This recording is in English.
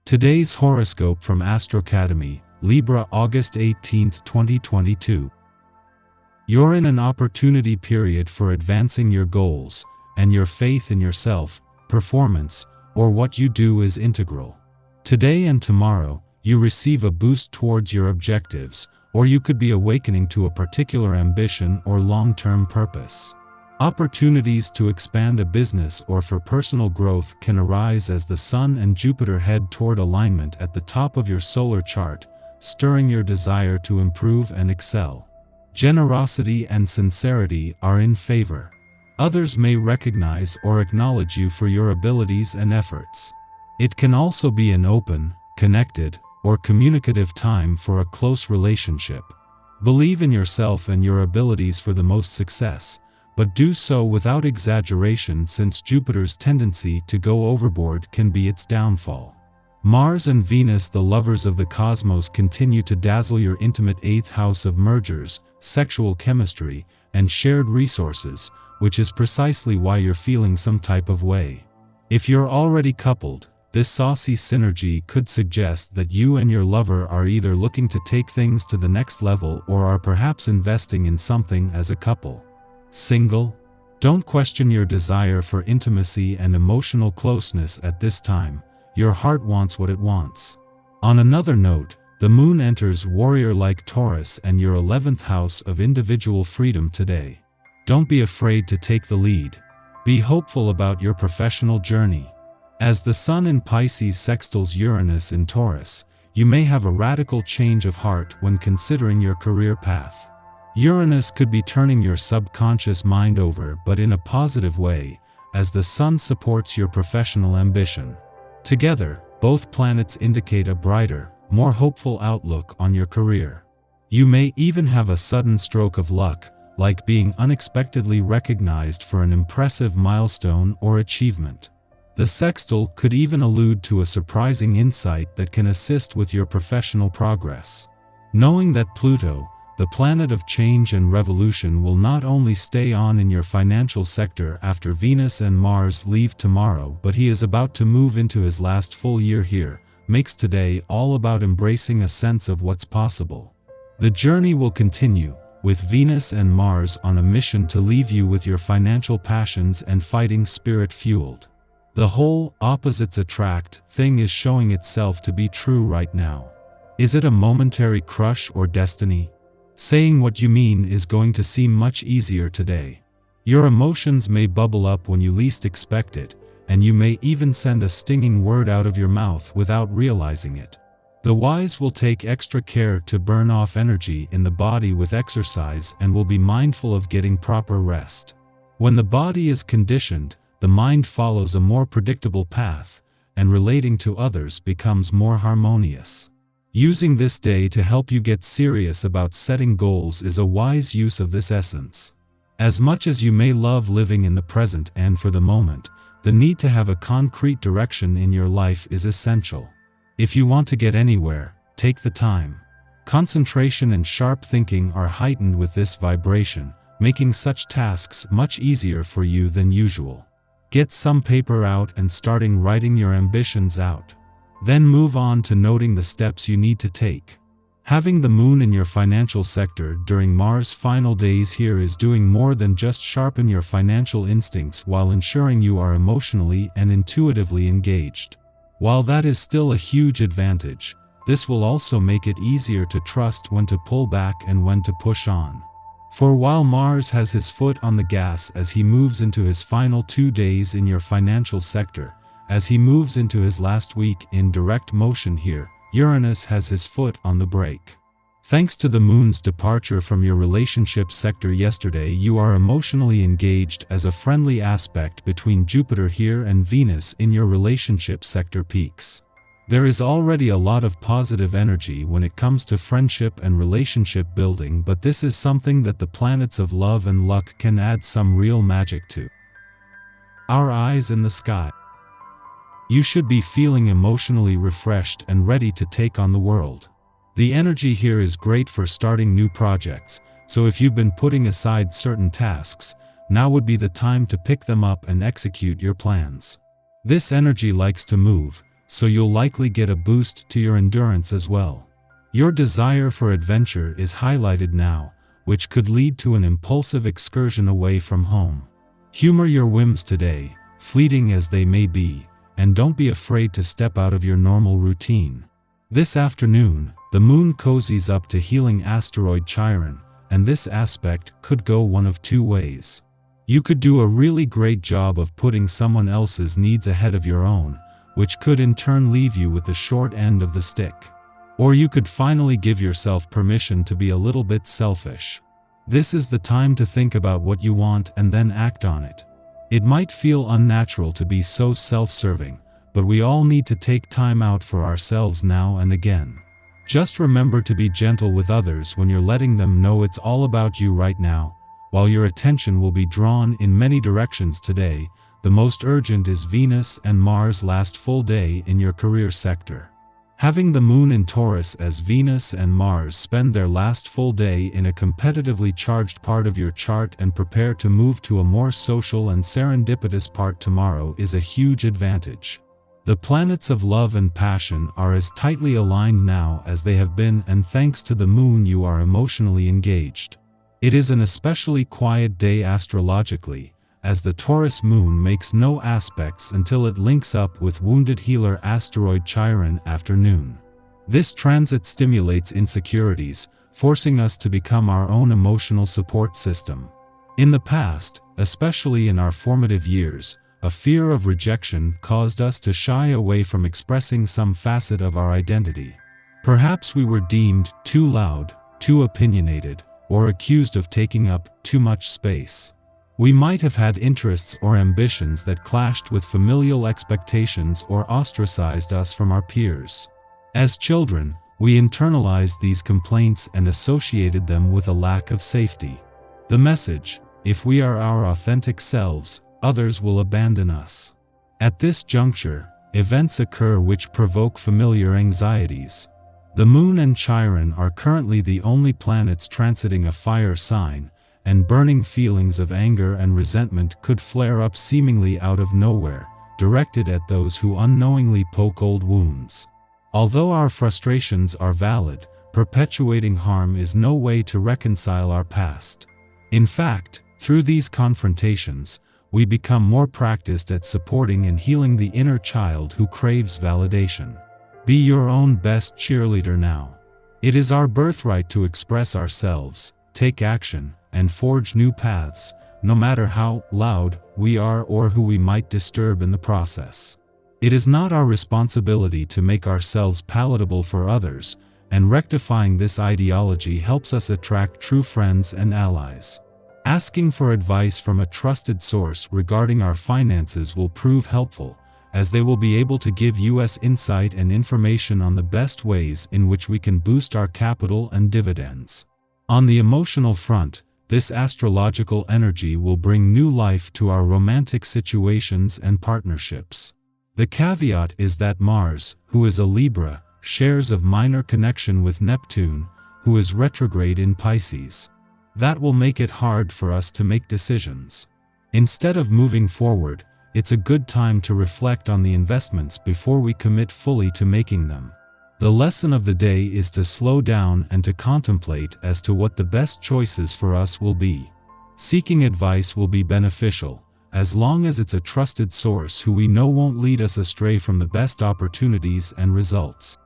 Today's horoscope from Astrocademy, Libra August 18, 2022. You're in an opportunity period for advancing your goals, and your faith in yourself, performance, or what you do is integral. Today and tomorrow, you receive a boost towards your objectives, or you could be awakening to a particular ambition or long-term purpose. Opportunities to expand a business or for personal growth can arise as the Sun and Jupiter head toward alignment at the top of your solar chart, stirring your desire to improve and excel. Generosity and sincerity are in favor. Others may recognize or acknowledge you for your abilities and efforts. It can also be an open, connected, or communicative time for a close relationship. Believe in yourself and your abilities for the most success, but do so without exaggeration since Jupiter's tendency to go overboard can be its downfall. Mars and Venus, the lovers of the cosmos, continue to dazzle your intimate 8th house of mergers, sexual chemistry, and shared resources, which is precisely why you're feeling some type of way. If you're already coupled, this saucy synergy could suggest that you and your lover are either looking to take things to the next level or are perhaps investing in something as a couple. Single? Don't question your desire for intimacy and emotional closeness at this time. Your heart wants what it wants. On another note, the moon enters warrior-like Taurus and your 11th house of individual freedom today. Don't be afraid to take the lead. Be hopeful about your professional journey. As the Sun in Pisces sextiles Uranus in Taurus, you may have a radical change of heart when considering your career path. Uranus could be turning your subconscious mind over, but in a positive way, as the Sun supports your professional ambition. Together, both planets indicate a brighter, more hopeful outlook on your career. You may even have a sudden stroke of luck, like being unexpectedly recognized for an impressive milestone or achievement. The sextile could even allude to a surprising insight that can assist with your professional progress. Knowing that Pluto, the planet of change and revolution, will not only stay on in your financial sector after Venus and Mars leave tomorrow, but he is about to move into his last full year here, makes today all about embracing a sense of what's possible. The journey will continue, with Venus and Mars on a mission to leave you with your financial passions and fighting spirit fueled. The whole opposites attract thing is showing itself to be true right now. Is it a momentary crush or destiny? Saying what you mean is going to seem much easier today. Your emotions may bubble up when you least expect it, and you may even send a stinging word out of your mouth without realizing it. The wise will take extra care to burn off energy in the body with exercise and will be mindful of getting proper rest. When the body is conditioned, the mind follows a more predictable path, and relating to others becomes more harmonious. Using this day to help you get serious about setting goals is a wise use of this essence. As much as you may love living in the present and for the moment, the need to have a concrete direction in your life is essential. If you want to get anywhere, take the time. Concentration and sharp thinking are heightened with this vibration, making such tasks much easier for you than usual. Get some paper out and starting writing your ambitions out. Then move on to noting the steps you need to take. Having the moon in your financial sector during Mars' final days here is doing more than just sharpen your financial instincts while ensuring you are emotionally and intuitively engaged. While that is still a huge advantage, this will also make it easier to trust when to pull back and when to push on. For while Mars has his foot on the gas as he moves into his final 2 days in your financial sector, as he moves into his last week in direct motion here, Uranus has his foot on the brake. Thanks to the moon's departure from your relationship sector yesterday, you are emotionally engaged as a friendly aspect between Jupiter here and Venus in your relationship sector peaks. There is already a lot of positive energy when it comes to friendship and relationship building, but this is something that the planets of love and luck can add some real magic to. Our eyes in the sky. You should be feeling emotionally refreshed and ready to take on the world. The energy here is great for starting new projects, so if you've been putting aside certain tasks, now would be the time to pick them up and execute your plans. This energy likes to move, so you'll likely get a boost to your endurance as well. Your desire for adventure is highlighted now, which could lead to an impulsive excursion away from home. Humor your whims today, fleeting as they may be, and don't be afraid to step out of your normal routine. This afternoon, the moon cozies up to healing asteroid Chiron, and this aspect could go one of two ways. You could do a really great job of putting someone else's needs ahead of your own, which could in turn leave you with the short end of the stick. Or you could finally give yourself permission to be a little bit selfish. This is the time to think about what you want and then act on it. It might feel unnatural to be so self-serving, but we all need to take time out for ourselves now and again. Just remember to be gentle with others when you're letting them know it's all about you right now. While your attention will be drawn in many directions today, the most urgent is Venus and Mars' last full day in your career sector. Having the moon in Taurus as Venus and Mars spend their last full day in a competitively charged part of your chart and prepare to move to a more social and serendipitous part tomorrow is a huge advantage. The planets of love and passion are as tightly aligned now as they have been, and thanks to the moon you are emotionally engaged. It is an especially quiet day astrologically, as the Taurus moon makes no aspects until it links up with wounded healer asteroid Chiron afternoon. This transit stimulates insecurities, forcing us to become our own emotional support system. In the past, especially in our formative years, a fear of rejection caused us to shy away from expressing some facet of our identity. Perhaps we were deemed too loud, too opinionated, or accused of taking up too much space. We might have had interests or ambitions that clashed with familial expectations or ostracized us from our peers. As children, we internalized these complaints and associated them with a lack of safety. The message: if we are our authentic selves, others will abandon us. At this juncture, events occur which provoke familiar anxieties. The moon and Chiron are currently the only planets transiting a fire sign, and burning feelings of anger and resentment could flare up seemingly out of nowhere, directed at those who unknowingly poke old wounds. Although our frustrations are valid, perpetuating harm is no way to reconcile our past. In fact, through these confrontations, we become more practiced at supporting and healing the inner child who craves validation. Be your own best cheerleader now. It is our birthright to express ourselves, take action, and forge new paths, no matter how loud we are or who we might disturb in the process. It is not our responsibility to make ourselves palatable for others, and rectifying this ideology helps us attract true friends and allies. Asking for advice from a trusted source regarding our finances will prove helpful, as they will be able to give us insight and information on the best ways in which we can boost our capital and dividends. On the emotional front, this astrological energy will bring new life to our romantic situations and partnerships. The caveat is that Mars, who is a Libra, shares a minor connection with Neptune, who is retrograde in Pisces. That will make it hard for us to make decisions. Instead of moving forward, it's a good time to reflect on the investments before we commit fully to making them. The lesson of the day is to slow down and to contemplate as to what the best choices for us will be. Seeking advice will be beneficial, as long as it's a trusted source who we know won't lead us astray from the best opportunities and results.